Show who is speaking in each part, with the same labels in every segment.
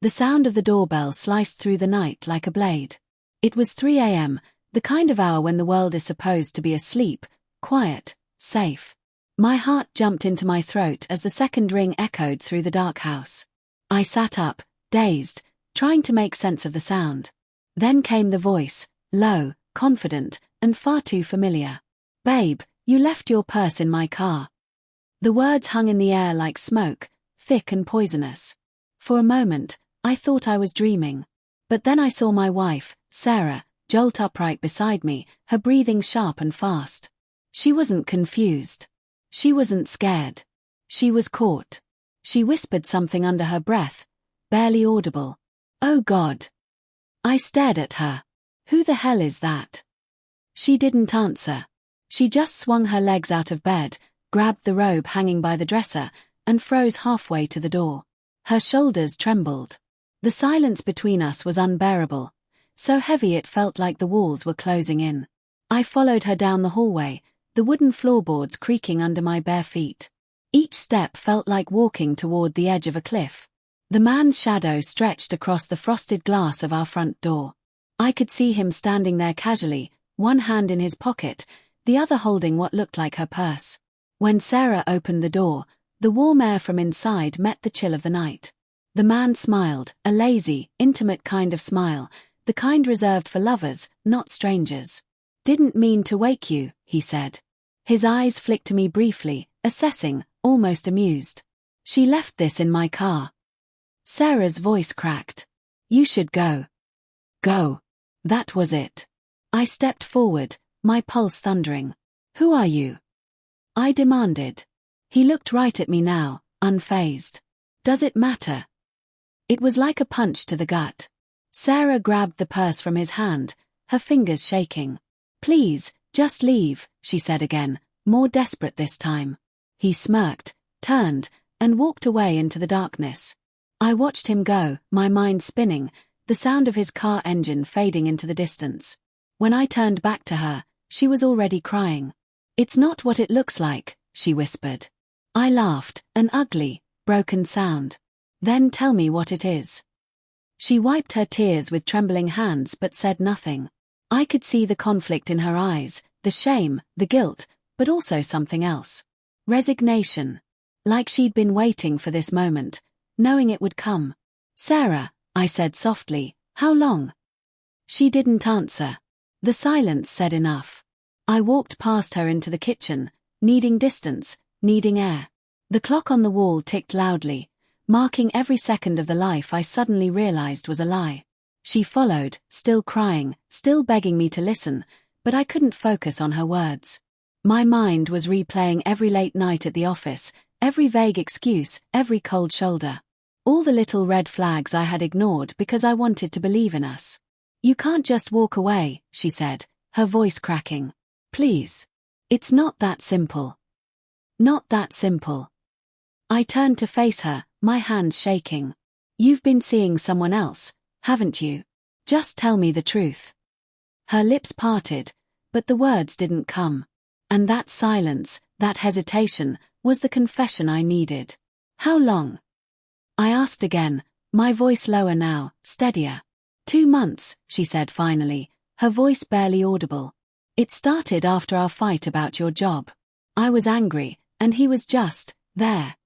Speaker 1: The sound of the doorbell sliced through the night like a blade. It was 3 a.m., the kind of hour when the world is supposed to be asleep, quiet, safe. My heart jumped into my throat as the second ring echoed through the dark house. I sat up, dazed, trying to make sense of the sound. Then came the voice, low, confident, and far too familiar. "Babe, you left your purse in my car." The words hung in the air like smoke, thick and poisonous. For a moment, I thought I was dreaming. But then I saw my wife, Sarah, jolt upright beside me, her breathing sharp and fast. She wasn't confused. She wasn't scared. She was caught. She whispered something under her breath, barely audible. "Oh God." I stared at her. "Who the hell is that?" She didn't answer. She just swung her legs out of bed, grabbed the robe hanging by the dresser, and froze halfway to the door. Her shoulders trembled. The silence between us was unbearable, so heavy it felt like the walls were closing in. I followed her down the hallway, the wooden floorboards creaking under my bare feet. Each step felt like walking toward the edge of a cliff. The man's shadow stretched across the frosted glass of our front door. I could see him standing there casually, one hand in his pocket, the other holding what looked like her purse. When Sarah opened the door, the warm air from inside met the chill of the night. The man smiled, a lazy, intimate kind of smile, the kind reserved for lovers, not strangers. "Didn't mean to wake you," he said. His eyes flicked to me briefly, assessing, almost amused. "She left this in my car." Sarah's voice cracked. "You should go." Go. That was it. I stepped forward, my pulse thundering. "Who are you?" I demanded. He looked right at me now, unfazed. "Does it matter?" It was like a punch to the gut. Sarah grabbed the purse from his hand, her fingers shaking. "Please, just leave," she said again, more desperate this time. He smirked, turned, and walked away into the darkness. I watched him go, my mind spinning, the sound of his car engine fading into the distance. When I turned back to her, she was already crying. "It's not what it looks like," she whispered. I laughed, an ugly, broken sound. "Then tell me what it is." She wiped her tears with trembling hands but said nothing. I could see the conflict in her eyes, the shame, the guilt, but also something else. Resignation. Like she'd been waiting for this moment, knowing it would come. "Sarah," I said softly, "how long?" She didn't answer. The silence said enough. I walked past her into the kitchen, needing distance, needing air. The clock on the wall ticked loudly, marking every second of the life I suddenly realized was a lie. She followed, still crying, still begging me to listen, but I couldn't focus on her words. My mind was replaying every late night at the office, every vague excuse, every cold shoulder. All the little red flags I had ignored because I wanted to believe in us. "You can't just walk away," she said, her voice cracking. "Please. It's not that simple." Not that simple. I turned to face her, my hands shaking. "You've been seeing someone else, haven't you? Just tell me the truth." Her lips parted, but the words didn't come. And that silence, that hesitation, was the confession I needed. "How long?" I asked again, my voice lower now, steadier. 2 months, she said finally, her voice barely audible. "It started after our fight about your job. I was angry, and he was just there."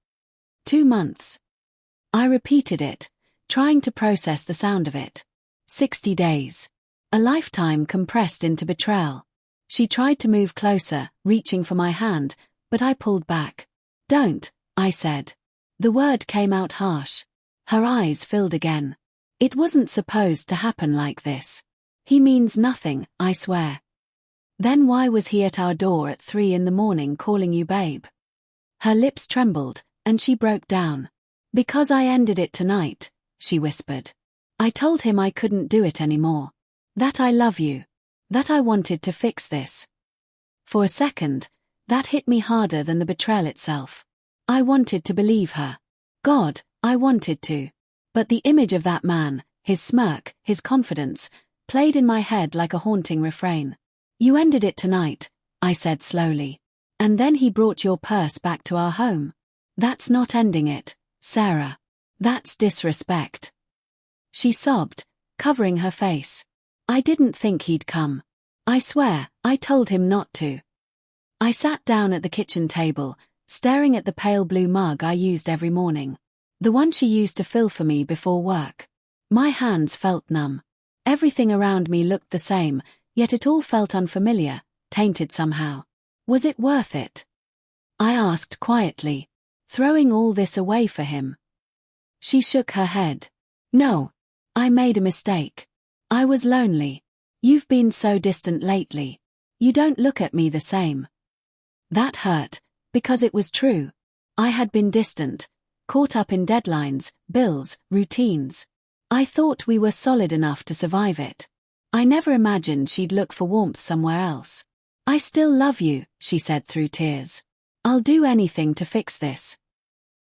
Speaker 1: 2 months. I repeated it, trying to process the sound of it. 60 days. A lifetime compressed into betrayal. She tried to move closer, reaching for my hand, but I pulled back. "Don't," I said. The word came out harsh. Her eyes filled again. "It wasn't supposed to happen like this. He means nothing, I swear." "Then why was he at our door at 3 in the morning calling you babe?" Her lips trembled, and she broke down. "Because I ended it tonight," she whispered. "I told him I couldn't do it anymore. That I love you. That I wanted to fix this." For a second, that hit me harder than the betrayal itself. I wanted to believe her. God, I wanted to. But the image of that man, his smirk, his confidence, played in my head like a haunting refrain. "You ended it tonight," I said slowly. "And then he brought your purse back to our home. That's not ending it, Sarah. That's disrespect." she sobbed, covering her face. I didn't think he'd come. I swear, I told him not to. I sat down at the kitchen table, staring at the pale blue mug I used every morning. The one she used to fill for me before work. My hands felt numb. Everything around me looked the same, yet it all felt unfamiliar, tainted somehow. Was it worth it? I asked quietly, throwing all this away for him. She shook her head. No. I made a mistake. I was lonely. You've been so distant lately. You don't look at me the same. That hurt, because it was true. I had been distant, caught up in deadlines, bills, routines. I thought we were solid enough to survive it. I never imagined she'd look for warmth somewhere else. I still love you, she said through tears. I'll do anything to fix this.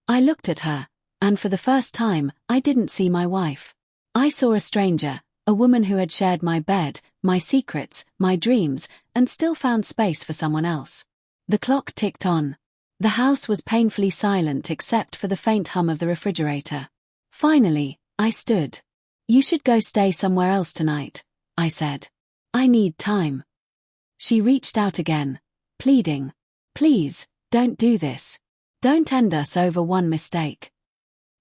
Speaker 1: I looked at her, and for the first time, I didn't see my wife. I saw a stranger, a woman who had shared my bed, my secrets, my dreams, and still found space for someone else. The clock ticked on. The house was painfully silent except for the faint hum of the refrigerator. Finally, I stood. You should go stay somewhere else tonight, I said. I need time. She reached out again, pleading. Please, don't do this. Don't end us over one mistake.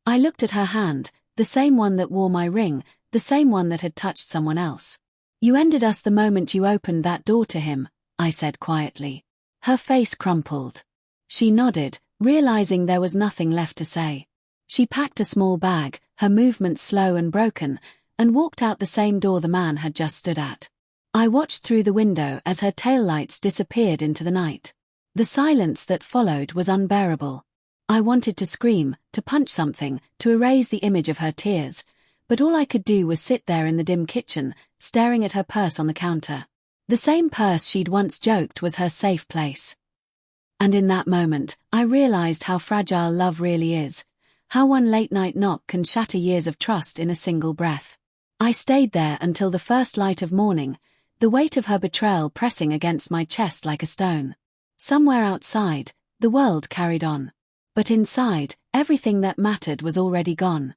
Speaker 1: I looked at her hand, the same one that wore my ring, the same one that had touched someone else. You ended us the moment you opened that door to him, I said quietly. Her face crumpled. She nodded, realizing there was nothing left to say. She packed a small bag, her movements slow and broken, and walked out the same door the man had just stood at. I watched through the window as her taillights disappeared into the night. The silence that followed was unbearable. I wanted to scream, to punch something, to erase the image of her tears, but all I could do was sit there in the dim kitchen, staring at her purse on the counter. The same purse she'd once joked was her safe place. And in that moment, I realized how fragile love really is, how one late-night knock can shatter years of trust in a single breath. I stayed there until the first light of morning, the weight of her betrayal pressing against my chest like a stone. Somewhere outside, the world carried on. But inside, everything that mattered was already gone.